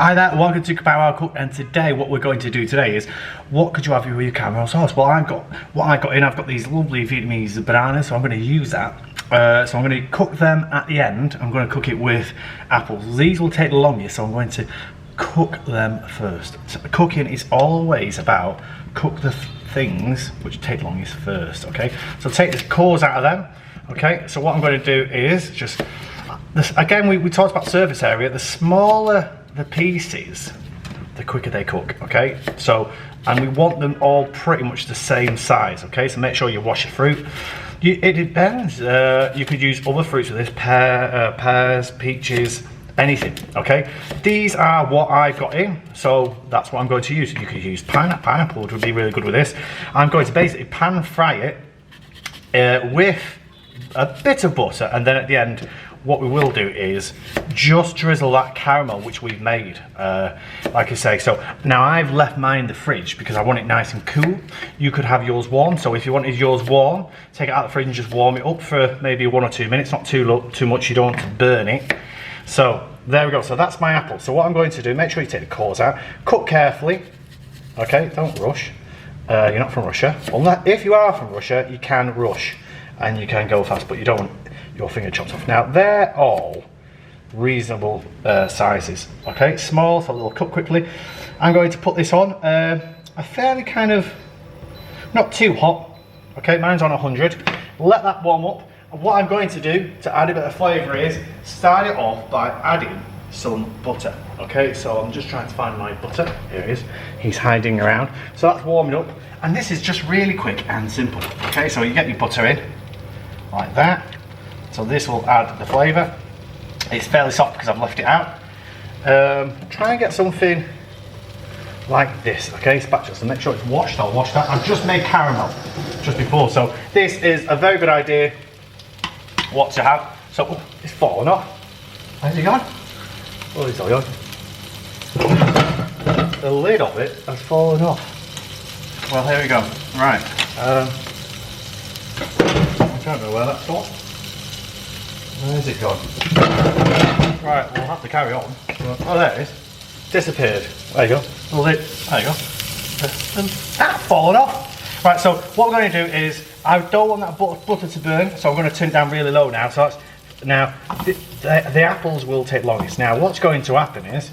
Hi there, welcome to Caramel Cook, and today what we're going to do today is what could you have with your caramel sauce? Well, I've got these lovely Vietnamese bananas, so I'm going to use that. So I'm going to cook them at the end. I'm going to cook it with apples. These will take the longest, so I'm going to cook them first. So cooking is always about cook the things which take longest first, okay? So take the cores out of them, okay? So what I'm going to do is just, again, we talked about surface area. The smaller the pieces, the quicker they cook, okay? So, and we want them all pretty much the same size, okay? So make sure you wash your fruit. It depends. You could use other fruits with this, pears, peaches, anything, okay? These are what I've got in, so that's what I'm going to use. You could use pineapple, would be really good with this. I'm going to basically pan fry it with a bit of butter, and then at the end, what we will do is just drizzle that caramel which we've made, like I say. So now I've left mine in the fridge because I want it nice and cool. You could have yours warm, so if you wanted yours warm, take it out of the fridge and just warm it up for maybe 1 or 2 minutes, not too much, you don't want to burn it. So there we go, so that's my apple. So what I'm going to do, make sure you take the cores out, cook carefully, okay, don't rush. You're not from Russia. Well, if you are from Russia, you can rush and you can go fast, but you don't want your finger chopped off. Now they're all reasonable sizes, okay, small, so they'll cook quickly. I'm going to put this on a fairly kind of, not too hot, okay, mine's on 100. Let that warm up, and what I'm going to do to add a bit of flavour is start it off by adding some butter, okay? So I'm just trying to find my butter. Here he is, he's hiding around. So that's warming up, and this is just really quick and simple, okay? So you get your butter in like that. So this will add the flavour. It's fairly soft because I've left it out. Try and get something like this, okay? Spatula, so make sure it's washed. I'll wash that. I've just made caramel just before, so this is a very good idea what to have. So, oh, it's fallen off. Where's it gone? Oh, it's all gone. The lid of it has fallen off. Well, here we go. Right. I don't know where that's gone. Where's it gone? Right, we'll have to carry on. Oh, there it is. Disappeared. There you go. The lid. There you go. That's fallen off. Right, so what we're going to do is, I don't want that butter to burn, so I'm going to turn it down really low now. So that's, now, the apples will take longest. Now, what's going to happen is,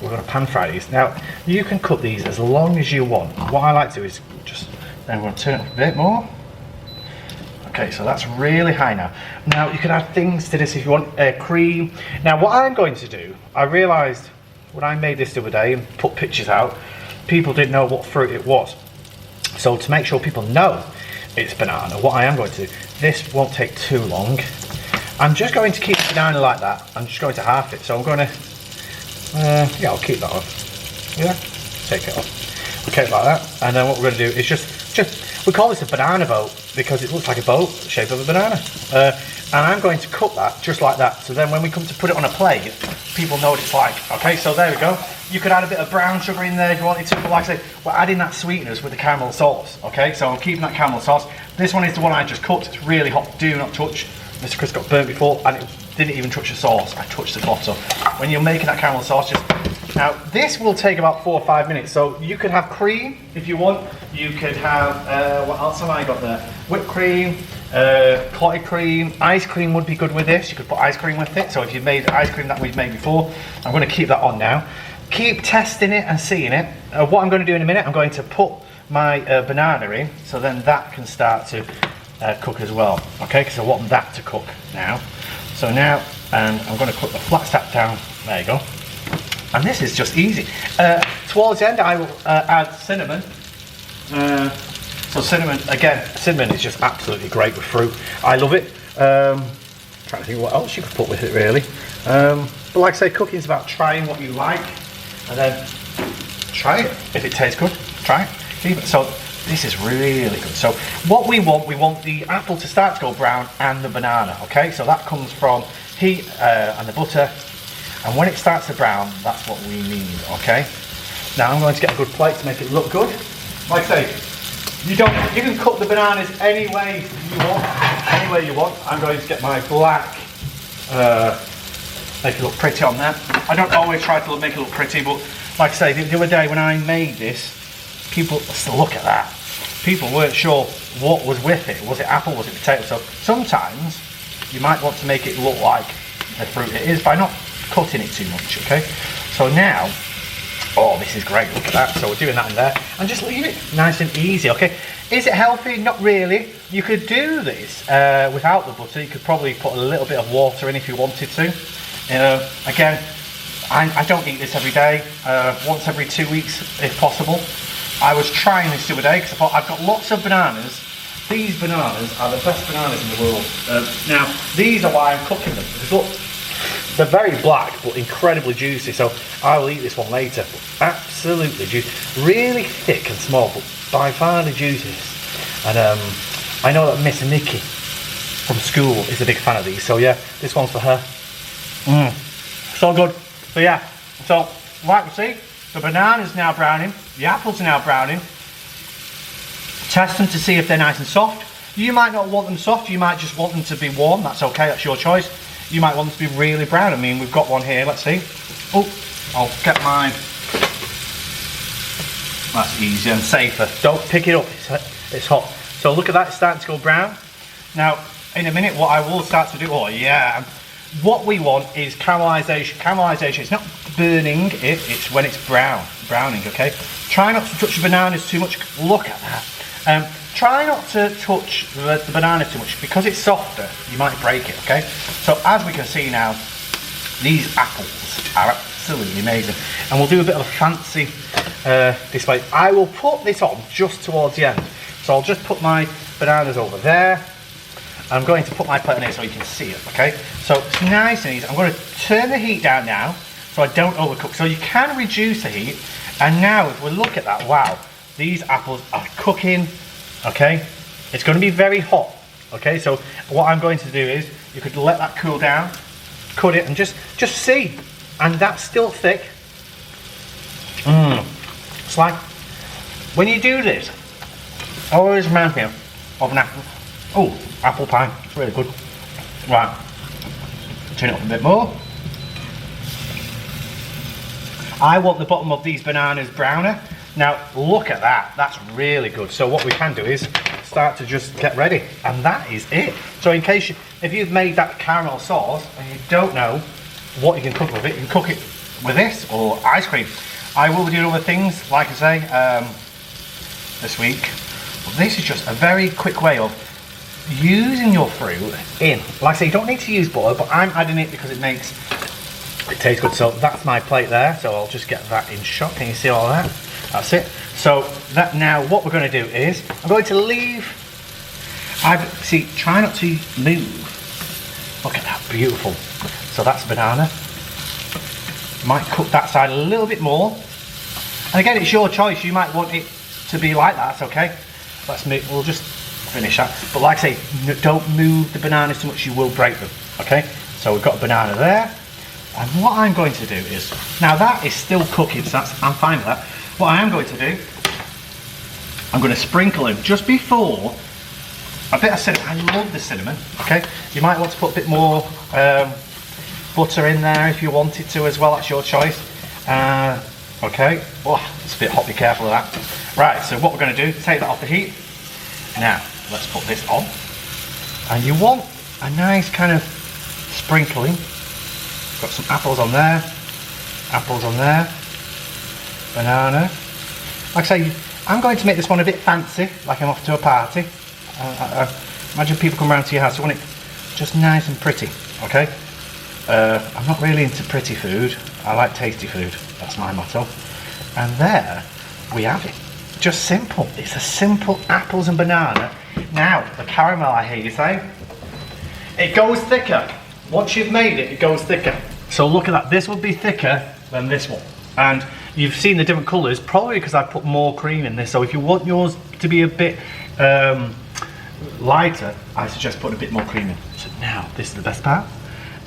we're going to pan fry these. Now, you can cook these as long as you want. What I like to do is just, then we're going to turn it up a bit more. Okay, so that's really high now. Now, you can add things to this if you want, cream. Now, what I'm going to do, I realised when I made this the other day and put pictures out, people didn't know what fruit it was. So to make sure people know it's banana, what I am going to do, this won't take too long. I'm just going to keep the banana like that. I'm just going to half it. So I'm going to, yeah, I'll keep that on. Yeah, take it off. Okay, like that. And then what we're going to do is just, we call this a banana boat because it looks like a boat, the shape of a banana. And I'm going to cook that just like that. So then when we come to put it on a plate, people know what it's like. Okay, so there we go. You could add a bit of brown sugar in there if you wanted to, but like I say, we're adding that sweetness with the caramel sauce. Okay, so I'm keeping that caramel sauce. This one is the one I just cooked. It's really hot. Do not touch. Mr. Chris got burnt before and it didn't even touch the sauce. I touched the cloth. So when you're making that caramel sauce, just, now this will take about 4 or 5 minutes. So you could have cream if you want. You could have, what else have I got there? Whipped cream, clotted cream, ice cream would be good with this. You could put ice cream with it. So if you've made ice cream that we've made before, I'm going to keep that on now. Keep testing it and seeing it. What I'm going to do in a minute, I'm going to put my banana in, so then that can start to cook as well. Okay, because I want that to cook now. So now, and I'm going to put the flat stack down. There you go. And this is just easy. Towards the end, I will add cinnamon. So cinnamon, again, cinnamon is just absolutely great with fruit. I love it. Trying to think what else you could put with it really. But like I say, cooking is about trying what you like and then try it. If it tastes good, try it. So this is really good. So what we want the apple to start to go brown and the banana, okay? So that comes from heat and the butter. And when it starts to brown, that's what we need, okay? Now I'm going to get a good plate to make it look good. Like I say, you can cook the bananas any way you want, I'm going to get my black make it look pretty on there. I don't always try to make it look pretty, but like I say, the other day when I made this, people still look at that. People weren't sure what was with it. Was it apple? Was it potato? So sometimes you might want to make it look like the fruit it is by not cutting it too much, okay? So now, oh, this is great, look at that. So we're doing that in there, and just leave it nice and easy, okay? Is it healthy? Not really. You could do this without the butter. You could probably put a little bit of water in if you wanted to. Again, I don't eat this every day, once every 2 weeks if possible. I was trying this the other day because I thought I've got lots of bananas. These bananas are the best bananas in the world. Now, these are why I'm cooking them. Because look, they're very black but incredibly juicy, so I will eat this one later. Absolutely juicy. Really thick and small, but by far the juiciest. And I know that Miss Nikki from school is a big fan of these, so yeah, this one's for her. So good. So yeah, so like we see, the banana's now browning, the apples are now browning. Test them to see if they're nice and soft. You might not want them soft, you might just want them to be warm, that's okay, that's your choice. You might want them to be really brown. I mean, we've got one here, let's see. Oh, I'll get mine. That's easier and safer. Don't pick it up, it's hot. So look at that, it's starting to go brown. Now, in a minute, what I will start to do, oh yeah, what we want is caramelization. Caramelization, it's not burning it, it's when it's browning, okay? Try not to touch the bananas too much. Look at that. Try not to touch the banana too much because it's softer, you might break it, okay? So as we can see now, these apples are absolutely amazing. And we'll do a bit of a fancy display. I will put this on just towards the end. So I'll just put my bananas over there. I'm going to put my plate on here so you can see it, okay? So it's nice and easy. I'm going to turn the heat down now so I don't overcook. So you can reduce the heat. And now if we look at that, wow, these apples are cooking, okay? It's going to be very hot, okay? So what I'm going to do is, you could let that cool down, cut it and just see. And that's still thick. It's like, when you do this, always reminds me of an apple. Oh, apple pie, it's really good. Right, turn it up a bit more. I want the bottom of these bananas browner. Now look at that, that's really good. So what we can do is start to just get ready, and that is it. So in case if you've made that caramel sauce and you don't know what you can cook with it, you can cook it with this or ice cream. I will be doing other things, like I say, this week. But this is just a very quick way of using your fruit in. Like I say, you don't need to use butter, but I'm adding it because it tastes good. So that's my plate there, so I'll just get that in shot. Can you see all that? That's it. So that now what we're going to do is I'm going to leave. Try not to move. Look at that, beautiful. So that's banana. Might cook that side a little bit more. And again, it's your choice. You might want it to be like that. That's okay. Let's move. We'll just finish that. But like I say, don't move the bananas too much. You will break them. Okay. So we've got a banana there. And what I'm going to do is, now that is still cooking, so I'm fine with that. What I am going to do, I'm going to sprinkle in just before a bit of cinnamon. I love the cinnamon, okay? You might want to put a bit more butter in there if you wanted to as well, that's your choice. Okay, oh, it's a bit hot, be careful of that. Right, so what we're going to do, take that off the heat. Now, let's put this on. And you want a nice kind of sprinkling. Got some apples on there, banana. Like I say, I'm going to make this one a bit fancy, like I'm off to a party. Imagine people come around to your house, you want it just nice and pretty, okay? I'm not really into pretty food, I like tasty food, that's my motto. And there we have it, just simple. It's a simple apples and banana. Now, the caramel, I hear you say, it goes thicker. Once you've made it, it goes thicker. So look at that, this will be thicker than this one. And you've seen the different colours, probably because I put more cream in this. So if you want yours to be a bit lighter, I suggest putting a bit more cream in. So now, this is the best part.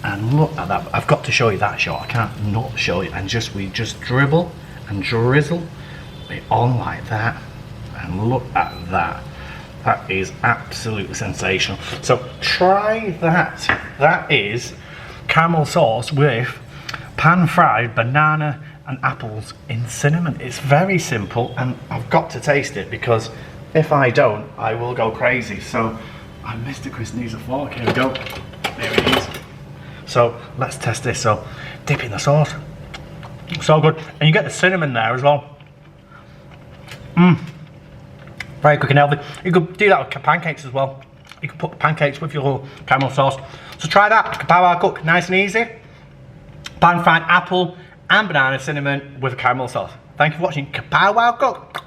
And look at that, I've got to show you that shot, I can't not show you. And we just dribble and drizzle it on like that. And look at that. That is absolutely sensational. So try that. That is caramel sauce with pan-fried banana and apples in cinnamon. It's very simple, and I've got to taste it because if I don't, I will go crazy. So, Mr. Chris needs a fork. Here we go. There it is. So, let's test this. So, dip in the sauce. So good. And you get the cinnamon there as well. Very quick and healthy. You could do that with pancakes as well. You can put the pancakes with your caramel sauce. So try that. Kapow Wow Cook. Nice and easy. Pan-fried apple and banana cinnamon with a caramel sauce. Thank you for watching Kapow Wow Cook.